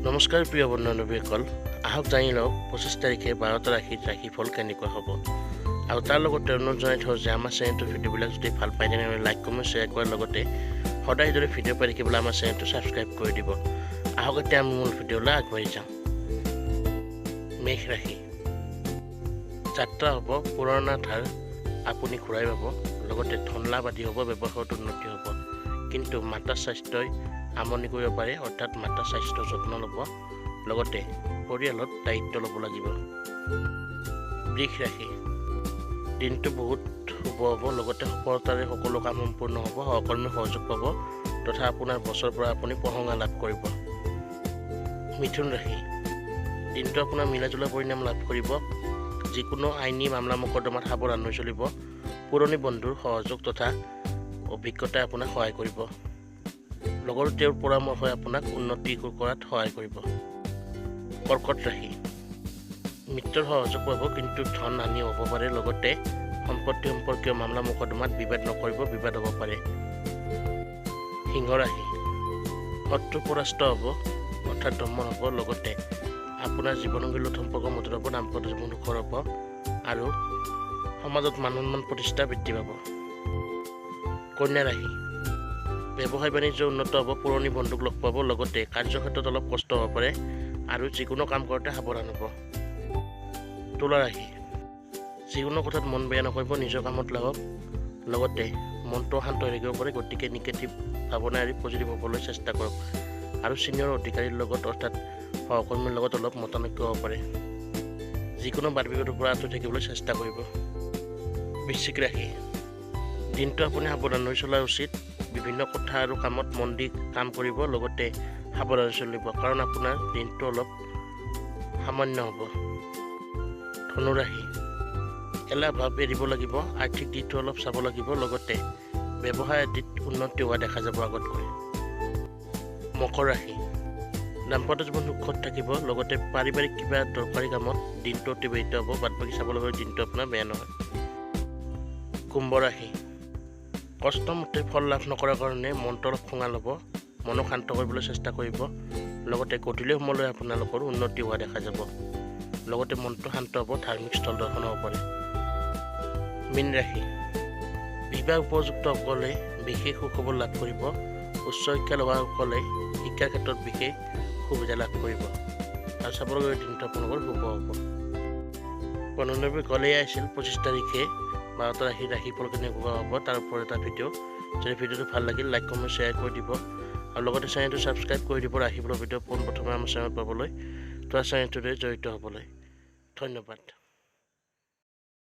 নমস্কাৰ প্ৰিয় বন্ধু বান্ধৱীসকল, আহক জানি লওক 25 তাৰিখে 12 ৰাশিত ৰাশিফল কেনেকুৱা হ'ব। আৰু তাৰ লগতে অনুৰোধ জনাই থওঁ যে আমাৰ চেনেলটোৰ ভিডিঅ'বিলাক যদি ভাল পায় তেনেহ'লে লাইক কমেণ্ট শ্বেয়াৰ কৰাৰ লগতে সদায় যদি ভিডিঅ' পাই থাকিবলৈ আমাৰ চেনেলটো ছাবস্ক্ৰাইব কৰি দিব। আহক এতিয়া আমি মূল ভিডিঅ'লৈ আগবাঢ়ি যাওঁ। মেষ ৰাশি, যাত্ৰা হ'ব পুৰণা ধাৰ আপুনি ঘূৰাই পাব, লগতে ধন লাভ আদি হ'ব, ব্যৱসায়ত উন্নতি হ'ব। কিন্তু মাতাৰ স্বাস্থ্যই আমনি কৰিব পাৰে, অৰ্থাৎ মাতাৰ স্বাস্থ্যৰ যত্ন ল'ব, লগতে পৰিয়ালত দায়িত্ব ল'ব লাগিব। বৃষ ৰাশি, দিনটো বহুত শুভ হ'ব, লগতে সফলতাৰে সকলো কাম সম্পূৰ্ণ হ'ব, সহকৰ্মীৰ সহযোগ পাব তথা আপোনাৰ বছৰৰ পৰা আপুনি প্ৰশংসা লাভ কৰিব। মিথুন ৰাশি, দিনটো আপোনাৰ মিলাজুলা পৰিণাম লাভ কৰিব, যিকোনো আইনী মামলা মোকৰ্দমাত সাৱধান হৈ চলিব, পুৰণি বন্ধুৰ সহযোগ তথা অভিজ্ঞতাই আপোনাক সহায় কৰিব, লগতে তেওঁৰ পৰামৰ্শই আপোনাক উন্নতি কৰাত সহায় কৰিব। কৰ্কট ৰাশি, মিত্ৰৰ সহযোগ পাব, কিন্তু ধন হানি হ'ব পাৰে, লগতে সম্পত্তি সম্পৰ্কীয় মামলা মোকৰ্দমাত বিবাদ নকৰিব, বিবাদ হ'ব পাৰে। সিংহ ৰাশি, শত্ৰু পৰাস্ত হ'ব, অৰ্থাৎ দমন হ'ব, লগতে আপোনাৰ জীৱনশৈলী সম্পৰ্ক মধুৰ হ'ব, দাম্পত্য জীৱন সুখৰ হ'ব আৰু সমাজত মান সন্মান প্ৰতিষ্ঠা বৃদ্ধি পাব। কন্যা ৰাশি, ব্যৱসায় বাণিজ্য উন্নত হ'ব, পুৰণি বন্ধুক লগ পাব, লগতে কাৰ্যক্ষেত্ৰত অলপ কষ্ট হ'ব পাৰে আৰু যিকোনো কাম কৰোঁতে সাৱধান হ'ব। তুলা ৰাশি, যিকোনো কথাত মন বেয়া নকৰিব, নিজৰ কামত লাগক, লগতে মনটো শান্ত হৈ থাকিব পাৰে, গতিকে নিগেটিভ ভাৱনা এৰি পজিটিভ হ'বলৈ চেষ্টা কৰক আৰু ছিনিয়ৰ অধিকাৰীৰ লগত অৰ্থাৎ সহকৰ্মীৰ লগত অলপ মতানৈক্য হ'ব পাৰে। যিকোনো বাদ বিবাদৰ পৰা আঁতৰি থাকিবলৈ চেষ্টা কৰিব। বৃশ্চিক ৰাশি, দিনটো আপুনি সাৱধান হৈ চলা উচিত, বিভিন্ন কথা আৰু কামত মন দি কাম কৰিব, লগতে সাৱধানে চলিব, কাৰণ আপোনাৰ দিনটো অলপ সামান্য হ'ব। ধনু ৰাশি, এলাহ ভাৱ এৰিব লাগিব, আৰ্থিক দিশটো অলপ চাব লাগিব, লগতে ব্যৱসায় আদিত উন্নতি হোৱা দেখা যাব আগতকৈ। মকৰ ৰাশি, দাম্পত্য জীৱন সুখত থাকিব, লগতে পাৰিবাৰিক কিবা দৰকাৰী কামত দিনটো অতিবাহিত হ'ব, বাদ বাকী চাবলৈ গ'লে দিনটো আপোনাৰ বেয়া নহয়। কুম্ভ ৰাশি, কষ্টমতে ফল লাভ নকৰাৰ কাৰণে মনটো অলপ খঙাল হ'ব, মনক শান্ত কৰিবলৈ চেষ্টা কৰিব, লগতে গধূলি সময়লৈ আপোনালোকৰ উন্নতি হোৱা দেখা যাব, লগতে মনটো শান্ত হ'ব, ধাৰ্মিক স্থল দৰ্শন হ'ব পাৰে। মীন ৰাশি, বিবাহ উপযুক্তসকলে বিশেষ সুখবৰ লাভ কৰিব, উচ্চ শিক্ষা লোৱাসকলে শিক্ষাৰ ক্ষেত্ৰত বিশেষ সুবিধা লাভ কৰিব আৰু চাবলৈ গ'লে দিনটো আপোনালোকৰ শুভ হ'ব। বন্ধু গ'লেই আছিল 25 তাৰিখে 12 ৰাশি ৰাশিফল কেনেকুৱা হ'ব তাৰ ওপৰত এটা ভিডিঅ'। যদি ভিডিঅ'টো ভাল লাগিল লাইক কমেণ্ট শ্বেয়াৰ কৰি দিব আৰু লগতে চেনেলটো ছাবস্ক্ৰাইব কৰি দিব, ৰাশিফলৰ ভিডিঅ' পোনপ্ৰথমে আমাৰ চেনেলত পাবলৈ, তোমাৰ চেনেলটোৰে জড়িত হ'বলৈ। ধন্যবাদ।